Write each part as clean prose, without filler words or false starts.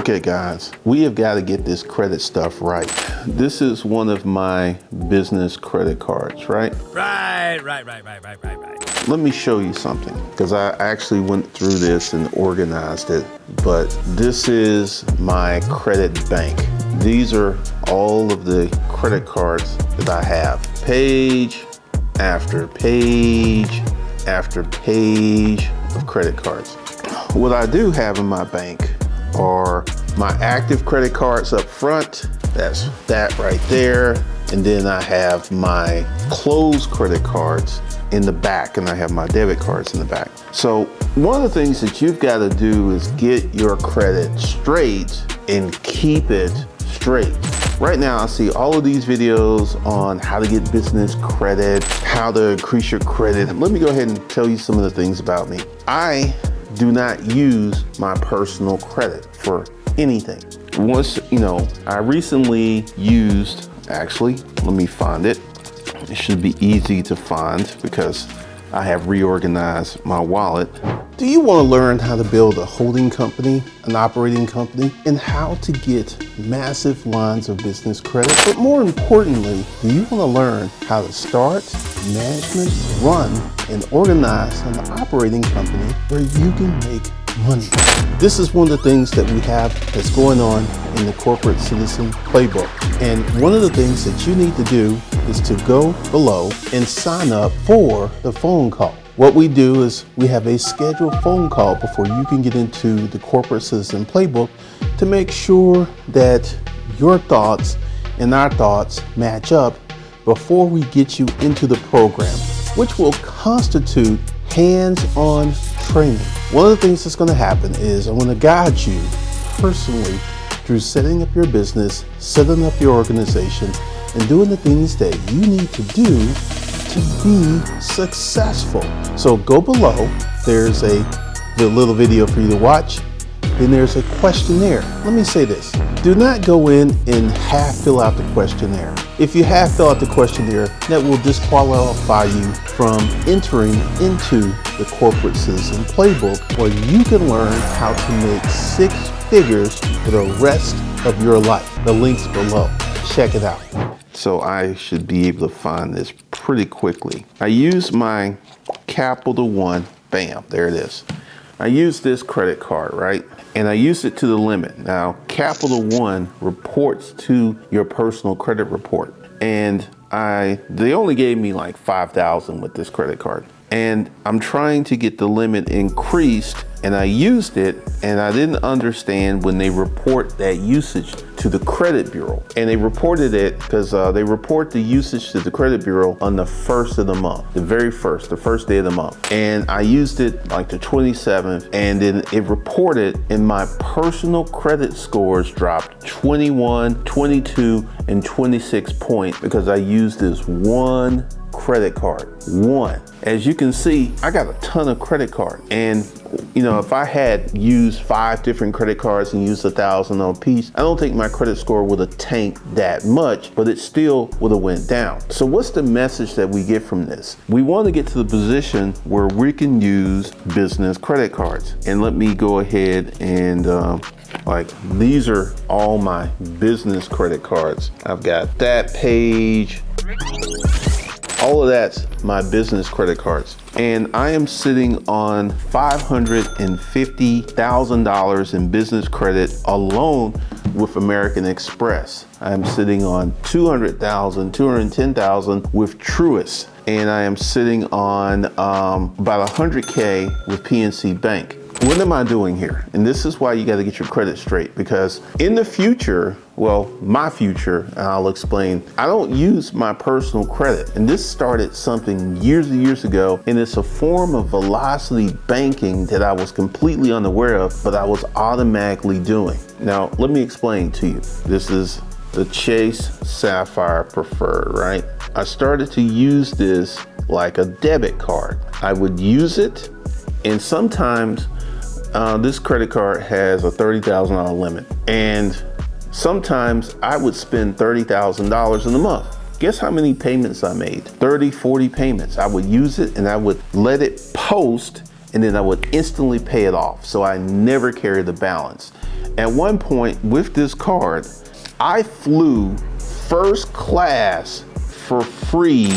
Okay guys, we have got to get this credit stuff right. This is one of my business credit cards, right? Right. Let me show you something, because I actually went through this and organized it, but this is my credit bank. These are all of the credit cards that I have. Page after page after page of credit cards. What I do have in my bank are my active credit cards up front. That's that right there. And then I have my closed credit cards in the back, and I have my debit cards in the back. So one of the things that you've got to do is get your credit straight and keep it straight. Right now, I see all of these videos on how to get business credit, how to increase your credit. Let me go ahead and tell you some of the things about me. I do not use my personal credit for anything. I recently used, actually, let me find it. It should be easy to find because I have reorganized my wallet. Do you want to learn how to build a holding company, an operating company, and how to get massive lines of business credit? But more importantly, do you want to learn how to start, management, run, and organize an operating company where you can make money? This is one of the things that we have that's going on in the Corporate Citizen Playbook. And one of the things that you need to do is to go below and sign up for the phone call. What we do is we have a scheduled phone call before you can get into the Corporate Citizen Playbook to make sure that your thoughts and our thoughts match up before we get you into the program, which will constitute hands-on training. One of the things that's going to happen is I'm going to guide you personally through setting up your business, setting up your organization, and doing the things that you need to do to be successful. So go below, there's a little video for you to watch. Then there's a questionnaire. Let me say this, do not go in and half fill out the questionnaire. If you half fill out the questionnaire, that will disqualify you from entering into the Corporate Citizen Playbook, where you can learn how to make 6 figures for the rest of your life. The link's below. Check it out. So I should be able to find this pretty quickly. I use my Capital One, bam, there it is. I use this credit card, right? And I use it to the limit. Now, Capital One reports to your personal credit report. And they only gave me like 5,000 with this credit card. And I'm trying to get the limit increased, and I used it, and I didn't understand when they report that usage to the credit bureau. And they reported it because they report the usage to the credit bureau on the 1st of the month, the first day of the month. And I used it like the 27th, and then it reported, and my personal credit scores dropped 21, 22, and 26 points because I used this one credit card, one. As you can see, I got a ton of credit cards, and if I had used 5 different credit cards and used 1,000 on a piece, I don't think my credit score would have tanked that much, but it still would have went down. So what's the message that we get from this? We want to get to the position where we can use business credit cards. And let me go ahead and these are all my business credit cards. I've got that page. All of that's my business credit cards. And I am sitting on $550,000 in business credit alone with American Express. I'm sitting on $200,000, $210,000 with Truist. And I am sitting on about $100K with PNC Bank. What am I doing here? And this is why you got to get your credit straight, because in the future, well, my future, and I'll explain, I don't use my personal credit. And this started something years and years ago, and it's a form of velocity banking that I was completely unaware of, but I was automatically doing. Now, let me explain to you. This is the Chase Sapphire Preferred, right? I started to use this like a debit card. I would use it, and sometimes this credit card has a $30,000 limit, and sometimes I would spend $30,000 in a month. Guess how many payments I made? 30, 40 payments. I would use it and I would let it post and then I would instantly pay it off. So I never carried the balance. At one point with this card, I flew first class for free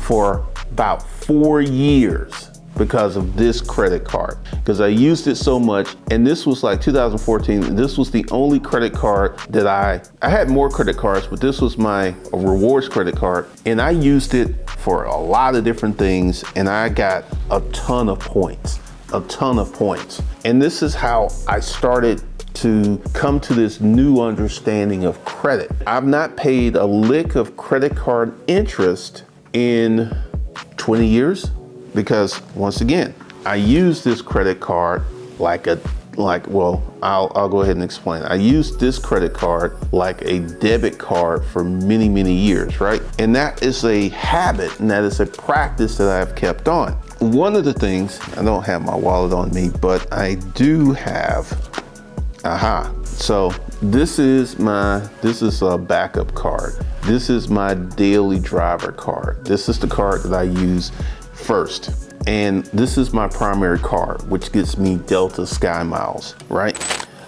for about 4 years because of this credit card, because I used it so much. And this was like 2014. This was the only credit card that I had more credit cards, but this was my rewards credit card. And I used it for a lot of different things, and I got a ton of points. And this is how I started to come to this new understanding of credit. I've not paid a lick of credit card interest in 20 years because, once again, I use this credit card I'll go ahead and explain. I used this credit card like a debit card for many, many years, right? And that is a habit, and that is a practice that I've kept on. One of the things, I don't have my wallet on me, but I do have, so this is a backup card. This is my daily driver card. This is the card that I use first. And this is my primary card, which gets me Delta Sky Miles, right?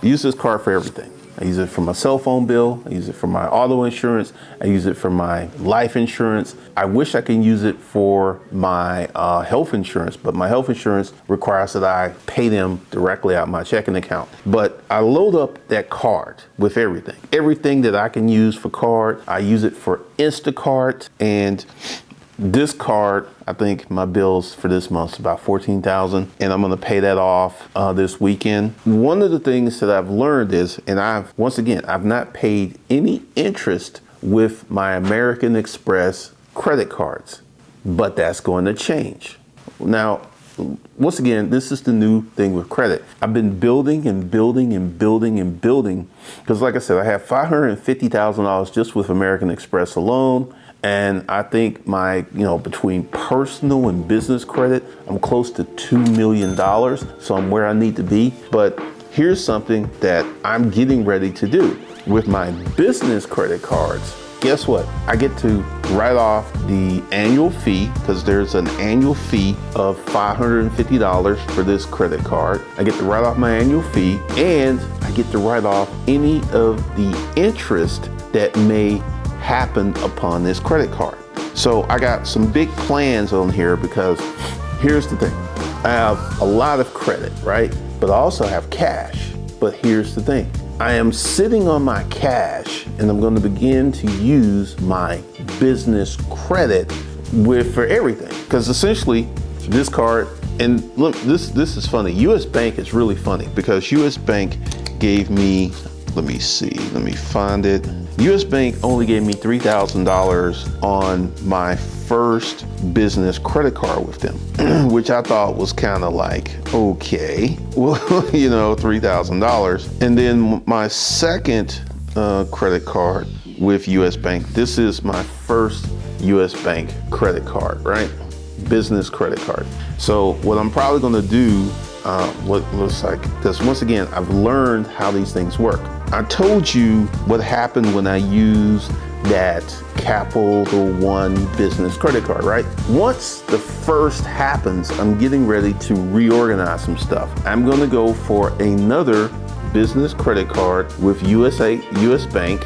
I use this card for everything. I use it for my cell phone bill. I use it for my auto insurance. I use it for my life insurance. I wish I can use it for my health insurance, but my health insurance requires that I pay them directly out of my checking account. But I load up that card with everything. Everything that I can use for card, I use it for Instacart. And this card, I think my bills for this month is about $14,000, and I'm gonna pay that off this weekend. One of the things that I've learned is, and I've not paid any interest with my American Express credit cards, but that's going to change. Now, once again, this is the new thing with credit. I've been building and building and building and building, because like I said, I have $550,000 just with American Express alone. And I think my, between personal and business credit, I'm close to $2 million. So I'm where I need to be. But here's something that I'm getting ready to do with my business credit cards. Guess what? I get to write off the annual fee, because there's an annual fee of $550 for this credit card. I get to write off my annual fee, and I get to write off any of the interest that may happen upon this credit card. So I got some big plans on here, because here's the thing. I have a lot of credit, right? But I also have cash. But here's the thing. I am sitting on my cash, and I'm going to begin to use my business credit for everything. Because essentially, this card, and look, this is funny. US Bank is really funny, because US Bank gave me, let me find it. US Bank only gave me $3,000 on my first business credit card with them, which I thought was kind of like, okay, well, $3,000. And then my second credit card with US Bank, this is my first US Bank credit card, right? Business credit card. So what I'm probably gonna do, what looks like, because once again, I've learned how these things work. I told you what happened when I used that Capital One business credit card, right? Once the first happens, I'm getting ready to reorganize some stuff. I'm gonna go for another business credit card with US Bank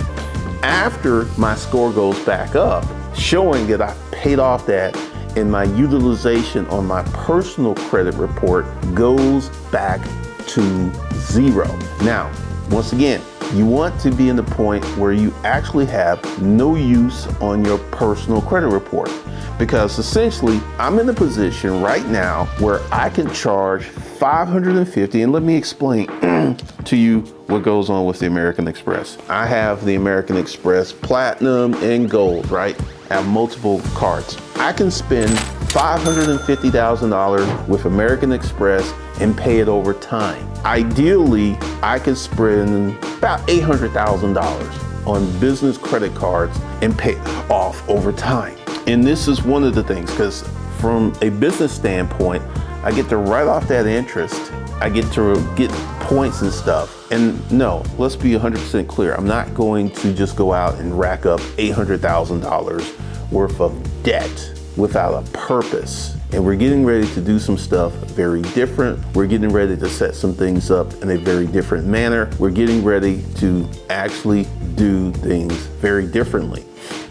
after my score goes back up, showing that I paid off that, and my utilization on my personal credit report goes back to 0. Now, once again, you want to be in the point where you actually have no use on your personal credit report, because essentially I'm in a position right now where I can charge $550, and let me explain to you what goes on with the American Express. I have the American Express Platinum and Gold, right? I have multiple cards. I can spend $550,000 with American Express and pay it over time. Ideally, I could spend about $800,000 on business credit cards and pay it off over time. And this is one of the things, because from a business standpoint, I get to write off that interest. I get to get points and stuff. And no, let's be 100% clear. I'm not going to just go out and rack up $800,000 worth of debt without a purpose. and we're getting ready to do some stuff very different. We're getting ready to set some things up in a very different manner. We're getting ready to actually do things very differently.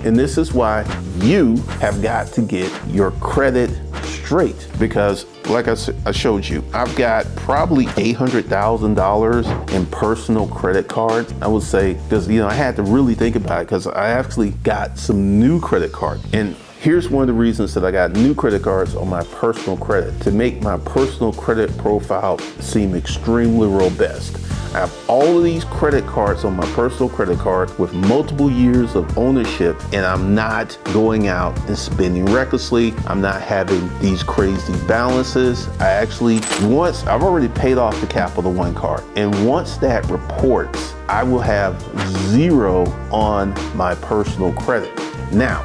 And this is why you have got to get your credit straight, because like I showed you, I've got probably $800,000 in personal credit cards. I would say, because I had to really think about it, because I actually got some new credit cards. And here's one of the reasons that I got new credit cards on my personal credit, to make my personal credit profile seem extremely robust. I have all of these credit cards on my personal credit card with multiple years of ownership, and I'm not going out and spending recklessly. I'm not having these crazy balances. I've already paid off the Capital One card, and once that reports, I will have 0 on my personal credit. Now,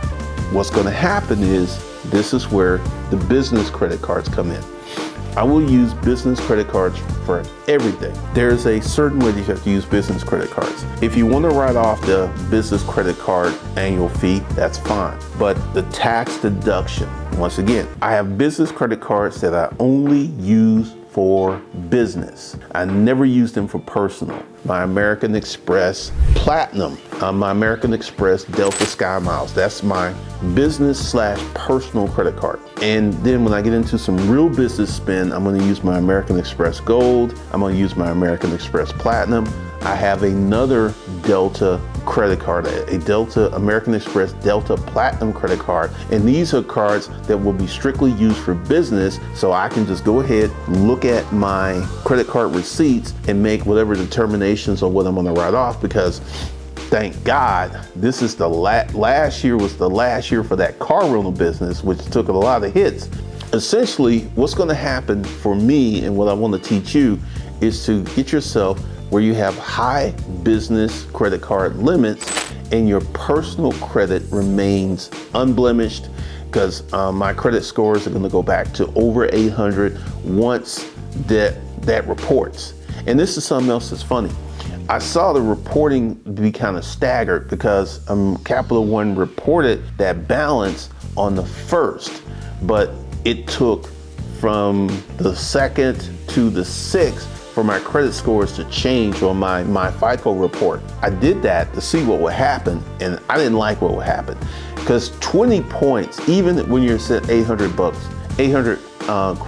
what's going to happen is, this is where the business credit cards come in. I will use business credit cards for everything. There's a certain way that you have to use business credit cards. If you want to write off the business credit card annual fee, that's fine. But the tax deduction, once again, I have business credit cards that I only use for business. I never use them for personal. My American Express Platinum, my American Express Delta Sky Miles, that's my business/personal credit card. And then when I get into some real business spend, I'm gonna use my American Express Gold, I'm gonna use my American Express Platinum. I have another Delta credit card, a American Express Delta Platinum credit card. And these are cards that will be strictly used for business, so I can just go ahead, look at my credit card receipts and make whatever determinations on what I'm gonna write off, because thank God, this is the last year was the last year for that car rental business, which took a lot of hits. Essentially, what's gonna happen for me, and what I wanna teach you, is to get yourself where you have high business credit card limits and your personal credit remains unblemished, because my credit scores are gonna go back to over 800 once that reports. And this is something else that's funny. I saw the reporting be kind of staggered, because Capital One reported that balance on the 1st, but it took from the 2nd to the 6th for my credit scores to change on my FICO report. I did that to see what would happen, and I didn't like what would happen, because 20 points, even when you're set 800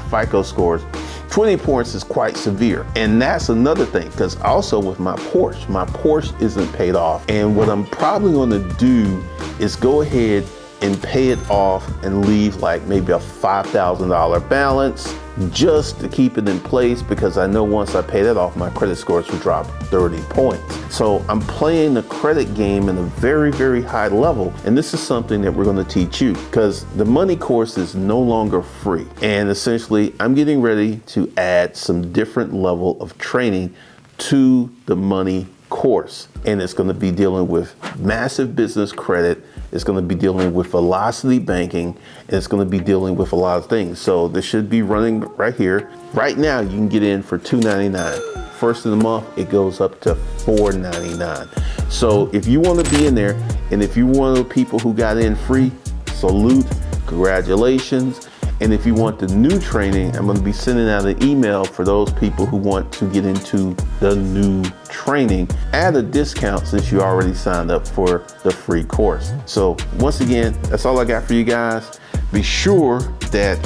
FICO scores, 20 points is quite severe. And that's another thing, because also with my Porsche isn't paid off. And what I'm probably gonna do is go ahead and pay it off and leave like maybe a $5,000 balance just to keep it in place, because I know once I pay that off, my credit scores will drop 30 points. So I'm playing the credit game in a very, very high level. And this is something that we're going to teach you, because the money course is no longer free. And essentially, I'm getting ready to add some different level of training to the money course. And it's going to be dealing with massive business credit. It's going to be dealing with velocity banking, and it's going to be dealing with a lot of things. So this should be running right here. Right now, you can get in for $2.99. First of the month, it goes up to $4.99. So if you want to be in there, and if you're one of the people who got in free, salute, congratulations. And if you want the new training, I'm going to be sending out an email for those people who want to get into the new training at a discount, since you already signed up for the free course. So once again, that's all I got for you guys. Be sure that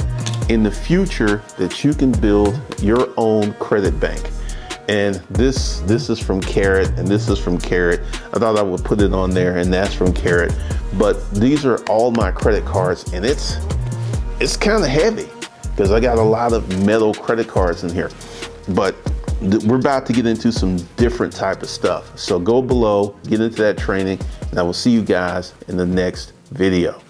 in the future that you can build your own credit bank. And this is from Carrot, and this is from Carrot. I thought I would put it on there, and that's from Carrot. But these are all my credit cards, and it's kind of heavy, because I got a lot of metal credit cards in here. But we're about to get into some different type of stuff. So go below, get into that training, and I will see you guys in the next video.